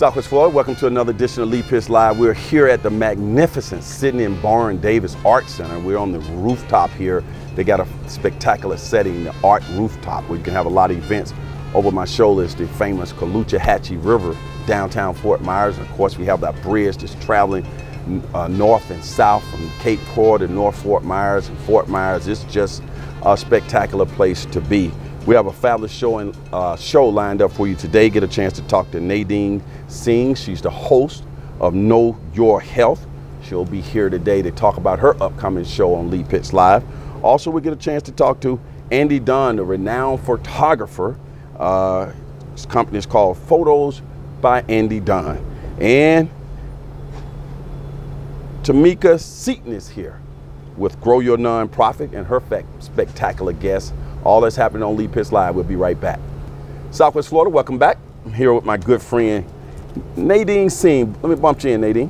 Southwest Florida, welcome to another edition of Lee Pitts Live. We're here at the magnificent Sidney and Barn Davis Art Center. We're on the rooftop here. They got a spectacular setting, the art rooftop, where you can have a lot of events. Over my shoulder is the famous Caloosahatchee River, downtown Fort Myers. And of course, we have that bridge that's traveling north and south from Cape Coral to North Fort Myers and Fort Myers. It's just a spectacular place to be. We have a fabulous show lined up for you today. Get a chance to talk to Nadine Singh. She's the host of Know Your Health. She'll be here today to talk about her upcoming show on Lee Pitts Live. Also, we get a chance to talk to Andy Dunn, a renowned photographer. His company is called Photos by Andy Dunn. And Tamika Seaton is here with Grow Your Nonprofit and her spectacular guest. All that's happening on Lee Pitts Live. We'll be right back. Southwest Florida, welcome back. I'm here with my good friend, Nadine Singh. Let me bump you in, Nadine.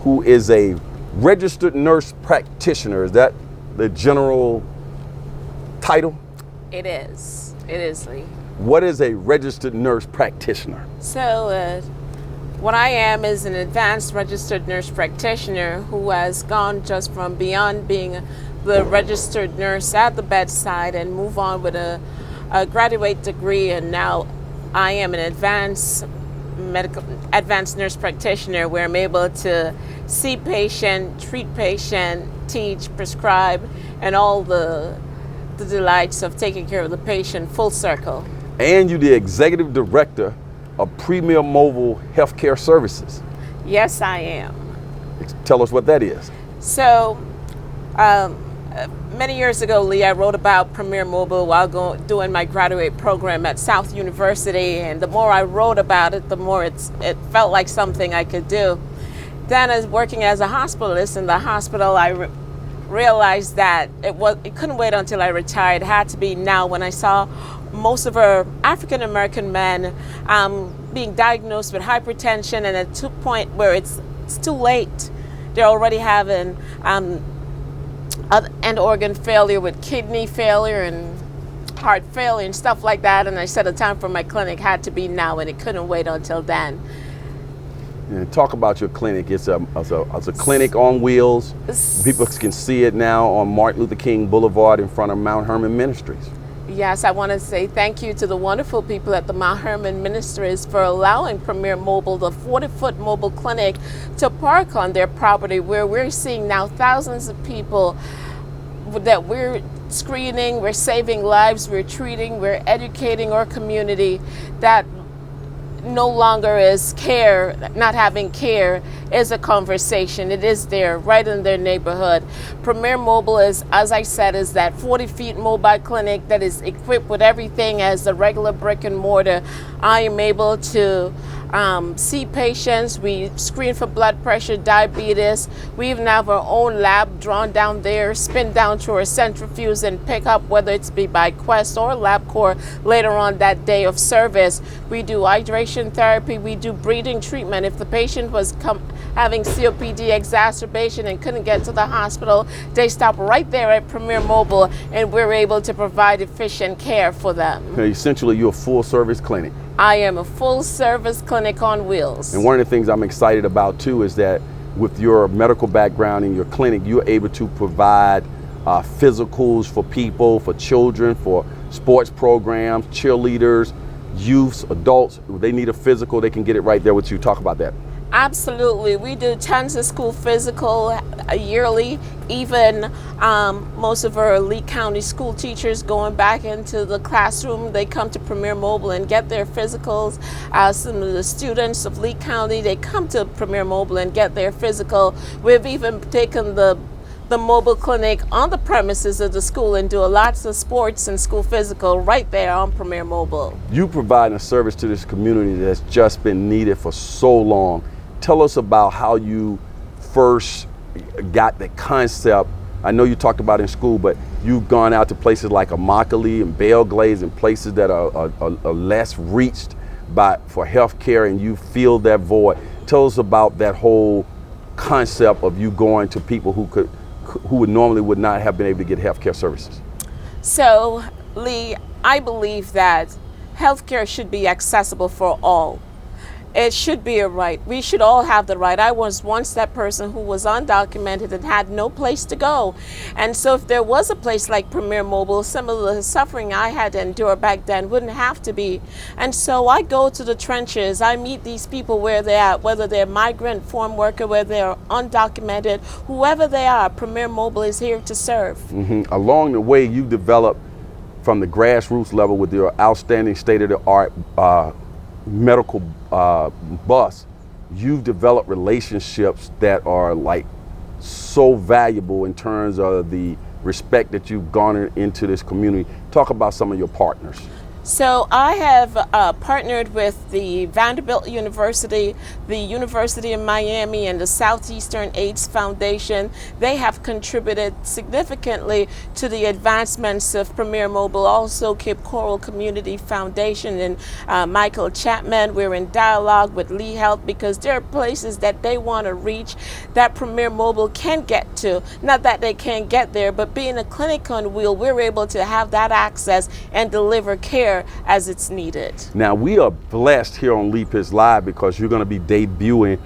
Who is a registered nurse practitioner. Is that the general title? It is. It is, Lee. What is a registered nurse practitioner? So, what I am is an advanced registered nurse practitioner who has gone just from beyond being the registered nurse at the bedside and move on with a graduate degree, and now I am an advanced nurse practitioner where I'm able to see patient, treat patient, teach, prescribe, and all the delights of taking care of the patient full circle. And you're the executive director of Premier Mobile Healthcare Services. Yes, I am. Tell us what that is. So, many years ago, Lee, I wrote about Premier Mobile while doing my graduate program at South University, and the more I wrote about it, the more it felt like something I could do. Then, as working as a hospitalist in the hospital, I realized that it couldn't wait until I retired. It had to be now, when I saw most of our African American men being diagnosed with hypertension, and at a point where it's too late. They're already having end organ failure with kidney failure and heart failure and stuff like that. And I said the time for my clinic had to be now, and it couldn't wait until then. And talk about your clinic. It's a clinic on wheels. People can see it now on Martin Luther King Boulevard in front of Mount Hermon Ministries. Yes, I want to say thank you to the wonderful people at the Mount Hermon Ministries for allowing Premier Mobile, the 40-foot mobile clinic, to park on their property, where we're seeing now thousands of people that we're screening, we're saving lives, we're treating, we're educating our community that no longer is care, not having care is a conversation. It is there, right in their neighborhood. Premier Mobile is, as I said, is that 40-feet mobile clinic that is equipped with everything as the regular brick and mortar. I am able to see patients. We screen for blood pressure, diabetes. We even have our own lab drawn down there, spin down to our centrifuge and pick up whether it's be by Quest or LabCorp later on that day of service. We do hydration therapy. We do breathing treatment. If the patient was having COPD exacerbation and couldn't get to the hospital, they stop right there at Premier Mobile, and we're able to provide efficient care for them. Essentially, you're a full-service clinic. I am a full-service clinic on wheels. And one of the things I'm excited about, too, is that with your medical background in your clinic, you're able to provide physicals for people, for children, for sports programs, cheerleaders, youths, adults. If they need a physical, they can get it right there with you. Talk about that. Absolutely. We do tons of school physical yearly. Even most of our Lee County school teachers going back into the classroom, they come to Premier Mobile and get their physicals. Some of the students of Lee County, they come to Premier Mobile and get their physical. We've even taken the mobile clinic on the premises of the school and do lots of sports and school physical right there on Premier Mobile. You provide a service to this community that's just been needed for so long. Tell us about how you first got the concept. I know you talked about it in school, but you've gone out to places like Immokalee and Belglades and places that are less reached for healthcare, and you fill that void. Tell us about that whole concept of you going to people who would normally not have been able to get healthcare services. So, Lee, I believe that healthcare should be accessible for all. It should be a right. We should all have the right. I was once that person who was undocumented and had no place to go. And so if there was a place like Premier Mobile, some of the suffering I had to endure back then wouldn't have to be. And so I go to the trenches. I meet these people where they're at, whether they're migrant, farm worker, whether they're undocumented, whoever they are, Premier Mobile is here to serve. Along the way, you developed from the grassroots level with your outstanding state-of-the-art medical bus. You've developed relationships that are like so valuable in terms of the respect that you've garnered into this community. Talk about some of your partners. So I have partnered with the Vanderbilt University, the University of Miami, and the Southeastern AIDS Foundation. They have contributed significantly to the advancements of Premier Mobile. Also, Cape Coral Community Foundation and Michael Chapman. We're in dialogue with Lee Health because there are places that they want to reach that Premier Mobile can get to. Not that they can't get there, but being a clinic on wheel, we're able to have that access and deliver care as it's needed. Now, we are blessed here on Lee Pitts Live because you're going to be debuting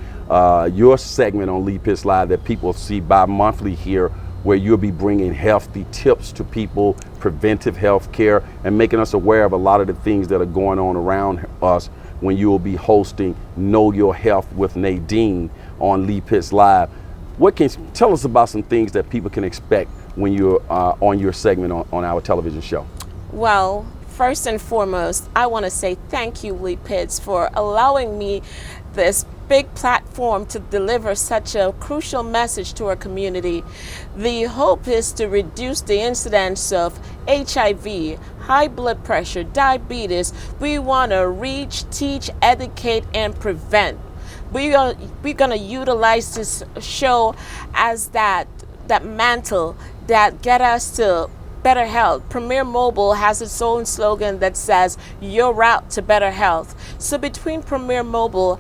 your segment on Lee Pitts Live that people see bi-monthly here, where you'll be bringing healthy tips to people, preventive health care, and making us aware of a lot of the things that are going on around us when you will be hosting Know Your Health with Nadine on Lee Pitts Live. What can you tell us about some things that people can expect when you're on your segment on our television show? Well, first and foremost, I want to say thank you, Lee Pitts, for allowing me this big platform to deliver such a crucial message to our community. The hope is to reduce the incidence of HIV, high blood pressure, diabetes. We want to reach, teach, educate, and prevent. We're going to utilize this show as that mantle that get us to better health. Premier Mobile has its own slogan that says, your route to better health. So between Premier Mobile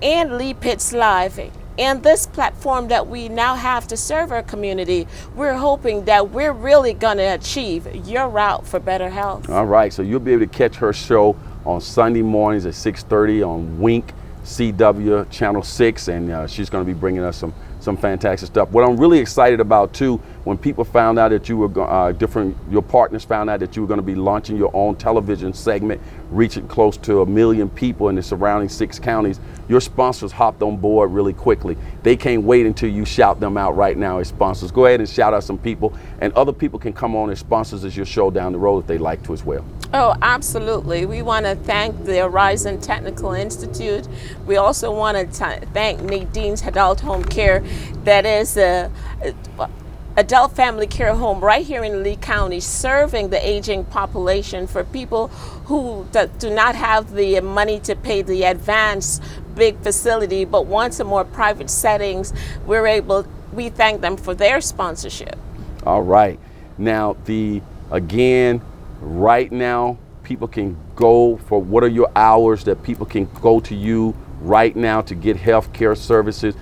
and Lee Pitts Live and this platform that we now have to serve our community, we're hoping that we're really going to achieve your route for better health. All right, so you'll be able to catch her show on Sunday mornings at 6:30 on Wink CW Channel 6, and she's going to be bringing us some fantastic stuff. What I'm really excited about too, when people found out that you were your partners found out that you were going to be launching your own television segment, reaching close to 1 million people in the surrounding 6 counties, your sponsors hopped on board really quickly. They can't wait until you shout them out right now as sponsors. Go ahead and shout out some people, and other people can come on as sponsors as your show down the road if they like to as well. Oh, absolutely. We want to thank the Horizon Technical Institute. We also want to thank Nadine's Adult Home Care. That is a adult family care home right here in Lee County, serving the aging population for people who do not have the money to pay the advanced big facility, but want some more private settings. We thank them for their sponsorship. All right. Now, right now, people can go for, what are your hours that people can go to you right now to get health care services?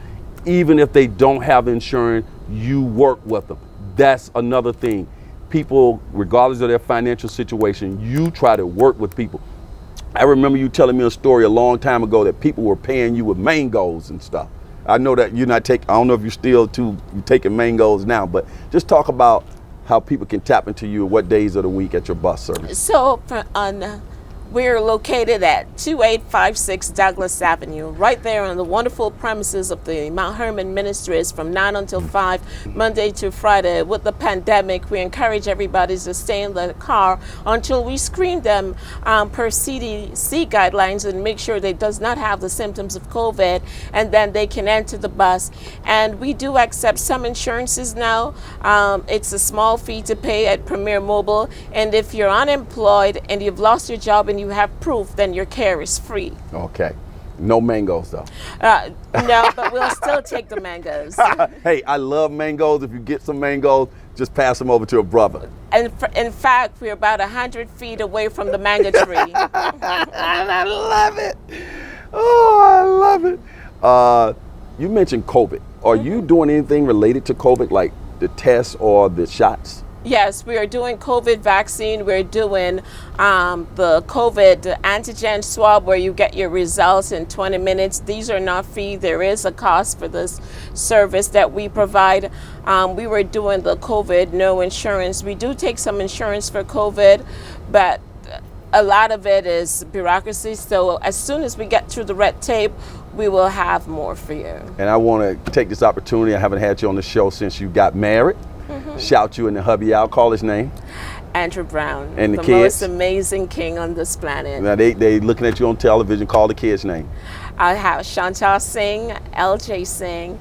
Even if they don't have insurance, you work with them. That's another thing. People, regardless of their financial situation, you try to work with people. I remember you telling me a story a long time ago that people were paying you with mangoes and stuff. I know that you're not I don't know if you're taking mangoes now, but just talk about how people can tap into you what days of the week at your bus service. So we're located at 2856 Douglas Avenue, right there on the wonderful premises of the Mount Hermon Ministries from 9 until 5, Monday to Friday. With the pandemic, we encourage everybody to stay in the car until we screen them per CDC guidelines and make sure they does not have the symptoms of COVID, and then they can enter the bus. And we do accept some insurances now. It's a small fee to pay at Premier Mobile, and if you're unemployed and you've lost your job and you have proof, then your care is free. Okay. No mangoes though. No, but we'll still take the mangoes. Hey, I love mangoes. If you get some mangoes, just pass them over to a brother. And in fact, we're about 100 feet away from the mango tree. I love it. Oh, I love it. You mentioned COVID. Are you doing anything related to COVID, like the tests or the shots? Yes, we are doing COVID vaccine. We're doing the COVID antigen swab where you get your results in 20 minutes. These are not free. There is a cost for this service that we provide. We were doing the COVID no insurance. We do take some insurance for COVID, but a lot of it is bureaucracy. So as soon as we get through the red tape, we will have more for you. And I want to take this opportunity. I haven't had you on the show since you got married. Shout you and the hubby out. Call his name. Andrew Brown, and the the kids? most amazing king on this planet. Now they looking at you on television. Call the kid's name. I have Chantal Singh, LJ Singh,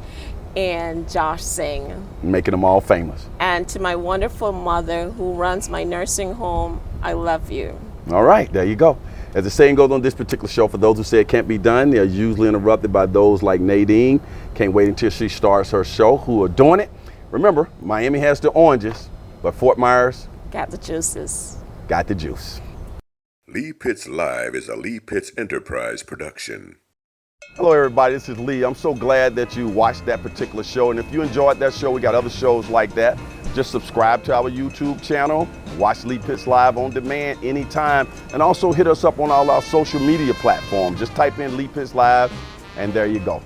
and Josh Singh. Making them all famous. And to my wonderful mother who runs my nursing home, I love you. All right, there you go. As the saying goes on this particular show, for those who say it can't be done, they're usually interrupted by those like Nadine. Can't wait until she starts her show, who are doing it. Remember, Miami has the oranges, but Fort Myers got the juices. Got the juice. Lee Pitts Live is a Lee Pitts Enterprise production. Hello everybody, this is Lee. I'm so glad that you watched that particular show, and if you enjoyed that show, we got other shows like that. Just subscribe to our YouTube channel, watch Lee Pitts Live on demand anytime, and also hit us up on all our social media platforms. Just type in Lee Pitts Live, and there you go.